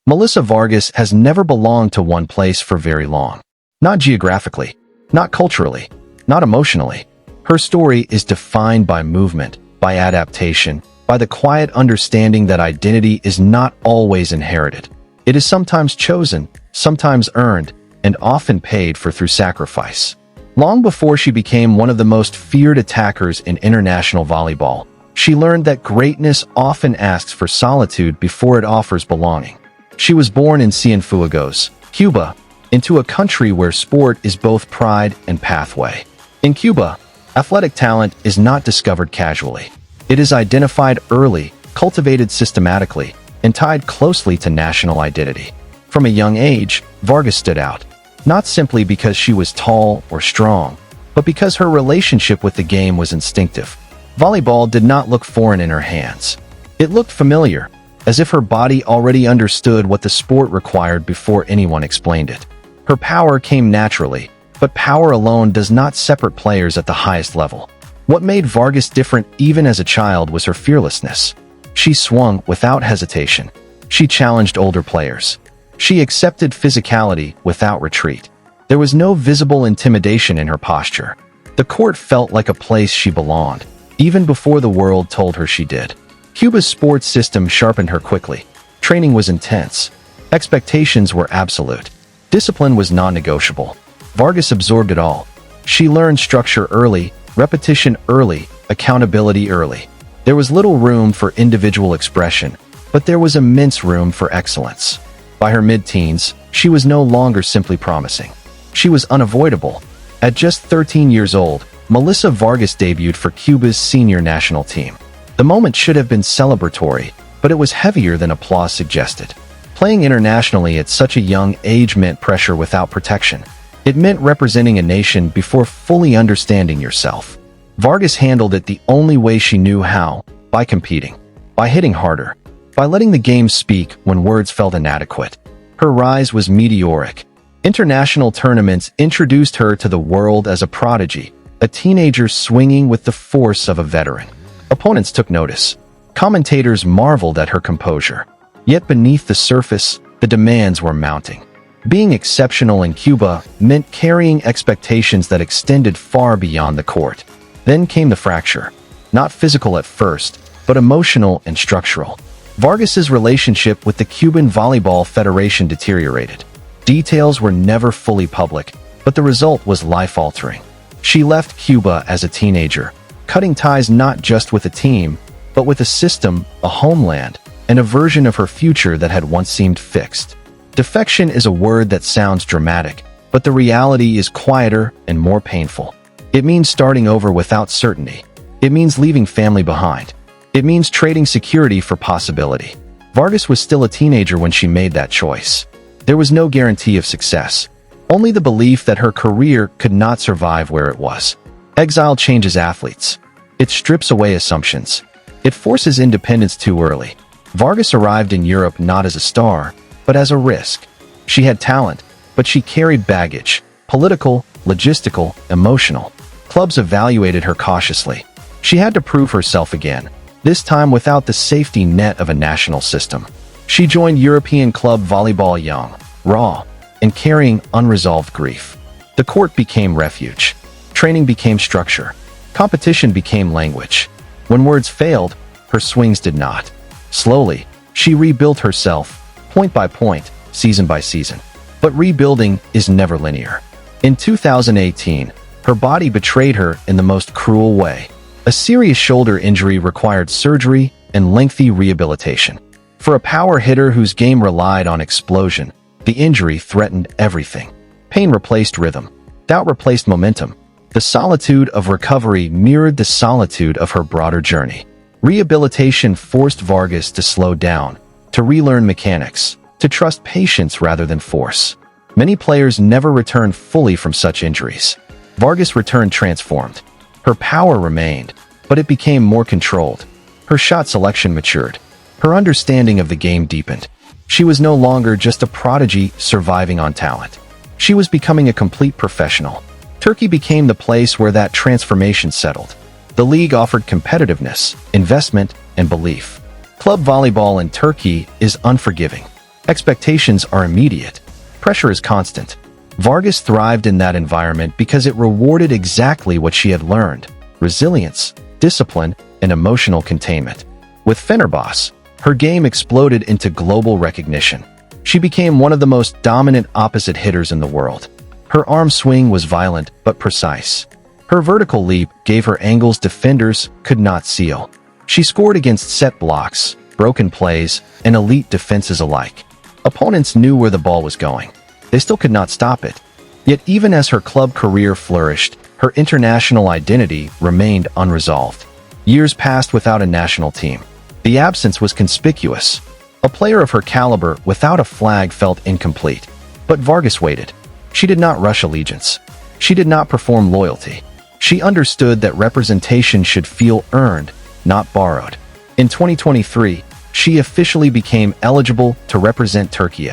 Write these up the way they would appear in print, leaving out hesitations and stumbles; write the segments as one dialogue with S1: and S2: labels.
S1: Melissa Vargas has never belonged to one place for very long. Not geographically, not culturally, not emotionally. Her story is defined by movement, by adaptation, by the quiet understanding that identity is not always inherited. It is sometimes chosen, sometimes earned, and often paid for through sacrifice. Long before she became one of the most feared attackers in international volleyball, she learned that greatness often asks for solitude before it offers belonging. She was born in Cienfuegos, Cuba, into a country where sport is both pride and pathway. In Cuba, athletic talent is not discovered casually. It is identified early, cultivated systematically, and tied closely to national identity. From a young age, Vargas stood out, not simply because she was tall or strong, but because her relationship with the game was instinctive. Volleyball did not look foreign in her hands. It looked familiar, as if her body already understood what the sport required before anyone explained it. Her power came naturally, but power alone does not separate players at the highest level. What made Vargas different even as a child was her fearlessness. She swung without hesitation. She challenged older players. She accepted physicality without retreat. There was no visible intimidation in her posture. The court felt like a place she belonged, even before the world told her she did. Cuba's sports system sharpened her quickly. Training was intense. Expectations were absolute. Discipline was non-negotiable. Vargas absorbed it all. She learned structure early, repetition early, accountability early. There was little room for individual expression, but there was immense room for excellence. By her mid-teens, she was no longer simply promising. She was unavoidable. At just 13 years old, Melissa Vargas debuted for Cuba's senior national team. The moment should have been celebratory, but it was heavier than applause suggested. Playing internationally at such a young age meant pressure without protection. It meant representing a nation before fully understanding yourself. Vargas handled it the only way she knew how, by competing, by hitting harder, by letting the game speak when words felt inadequate. Her rise was meteoric. International tournaments introduced her to the world as a prodigy, a teenager swinging with the force of a veteran. Opponents took notice. Commentators marveled at her composure. Yet beneath the surface, the demands were mounting. Being exceptional in Cuba meant carrying expectations that extended far beyond the court. Then came the fracture. Not physical at first, but emotional and structural. Vargas's relationship with the Cuban Volleyball Federation deteriorated. Details were never fully public, but the result was life-altering. She left Cuba as a teenager, cutting ties not just with a team, but with a system, a homeland, and a version of her future that had once seemed fixed. Defection is a word that sounds dramatic, but the reality is quieter and more painful. It means starting over without certainty. It means leaving family behind. It means trading security for possibility. Vargas was still a teenager when she made that choice. There was no guarantee of success, only the belief that her career could not survive where it was. Exile changes athletes. It strips away assumptions. It forces independence too early. Vargas arrived in Europe not as a star, but as a risk. She had talent, but she carried baggage, political, logistical, emotional. Clubs evaluated her cautiously. She had to prove herself again, this time without the safety net of a national system. She joined European club volleyball young, raw, and carrying unresolved grief. The court became refuge. Training became structure. Competition became language. When words failed, her swings did not. Slowly, she rebuilt herself, point by point, season by season. But rebuilding is never linear. In 2018, her body betrayed her in the most cruel way. A serious shoulder injury required surgery and lengthy rehabilitation. For a power hitter whose game relied on explosion, the injury threatened everything. Pain replaced rhythm. Doubt replaced momentum. The solitude of recovery mirrored the solitude of her broader journey. Rehabilitation forced Vargas to slow down, to relearn mechanics, to trust patience rather than force. Many players never return fully from such injuries. Vargas returned transformed. Her power remained, but it became more controlled. Her shot selection matured. Her understanding of the game deepened. She was no longer just a prodigy surviving on talent. She was becoming a complete professional. Turkey became the place where that transformation settled. The league offered competitiveness, investment, and belief. Club volleyball in Turkey is unforgiving. Expectations are immediate. Pressure is constant. Vargas thrived in that environment because it rewarded exactly what she had learned: resilience, discipline, and emotional containment. With Fenerbahce, her game exploded into global recognition. She became one of the most dominant opposite hitters in the world. Her arm swing was violent but precise. Her vertical leap gave her angles defenders could not seal. She scored against set blocks, broken plays, and elite defenses alike. Opponents knew where the ball was going. They still could not stop it. Yet even as her club career flourished, her international identity remained unresolved. Years passed without a national team. The absence was conspicuous. A player of her caliber without a flag felt incomplete. But Vargas waited. She did not rush allegiance. She did not perform loyalty. She understood that representation should feel earned, not borrowed. In 2023, she officially became eligible to represent Turkey.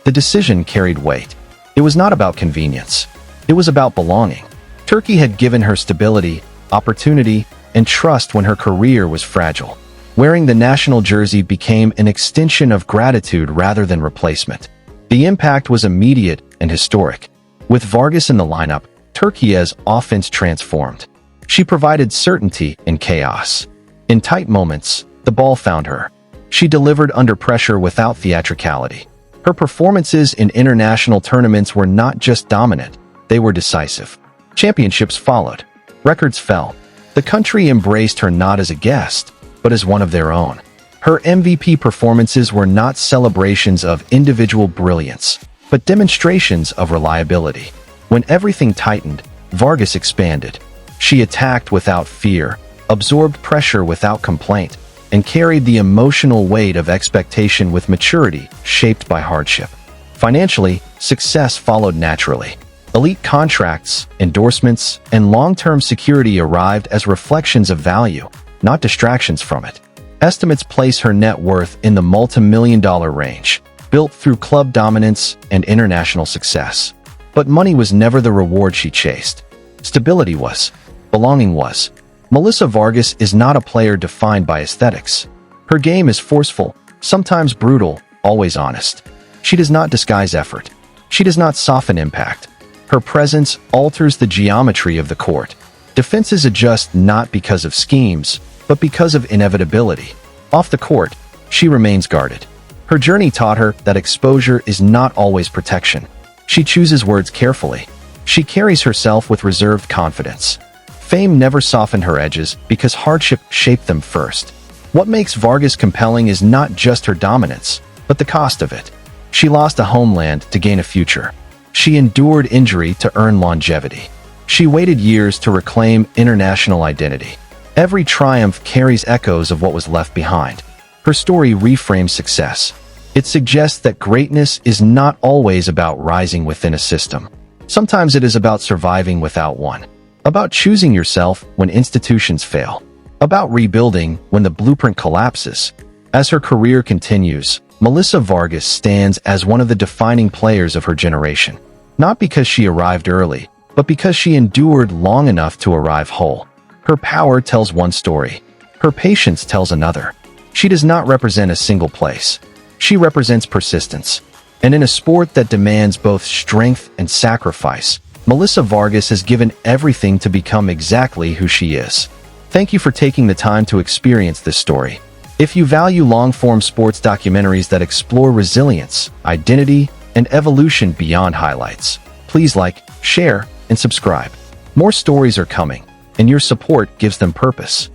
S1: The decision carried weight. It was not about convenience. It was about belonging. Turkey had given her stability, opportunity, and trust when her career was fragile. Wearing the national jersey became an extension of gratitude rather than replacement. The impact was immediate and historic. With Vargas in the lineup, Turkey's offense transformed. She provided certainty in chaos. In tight moments, the ball found her. She delivered under pressure without theatricality. Her performances in international tournaments were not just dominant, they were decisive. Championships followed. Records fell. The country embraced her not as a guest, but as one of their own. Her MVP performances were not celebrations of individual brilliance, but demonstrations of reliability. When everything tightened, Vargas expanded. She attacked without fear, absorbed pressure without complaint, and carried the emotional weight of expectation with maturity shaped by hardship. Financially, success followed naturally. Elite contracts, endorsements, and long-term security arrived as reflections of value, not distractions from it. Estimates place her net worth in the multi-million-dollar range, built through club dominance and international success. But money was never the reward she chased. Stability was. Belonging was. Melissa Vargas is not a player defined by aesthetics. Her game is forceful, sometimes brutal, always honest. She does not disguise effort. She does not soften impact. Her presence alters the geometry of the court. Defenses adjust not because of schemes, but because of inevitability. Off the court, she remains guarded. Her journey taught her that exposure is not always protection. She chooses words carefully. She carries herself with reserved confidence. Fame never softened her edges because hardship shaped them first. What makes Vargas compelling is not just her dominance, but the cost of it. She lost a homeland to gain a future. She endured injury to earn longevity. She waited years to reclaim international identity. Every triumph carries echoes of what was left behind. Her story reframes success. It suggests that greatness is not always about rising within a system. Sometimes it is about surviving without one. About choosing yourself when institutions fail. About rebuilding when the blueprint collapses. As her career continues, Melissa Vargas stands as one of the defining players of her generation. Not because she arrived early, but because she endured long enough to arrive whole. Her power tells one story. Her patience tells another. She does not represent a single place. She represents persistence. And in a sport that demands both strength and sacrifice, Melissa Vargas has given everything to become exactly who she is. Thank you for taking the time to experience this story. If you value long-form sports documentaries that explore resilience, identity, and evolution beyond highlights, please like, share, and subscribe. More stories are coming, and your support gives them purpose.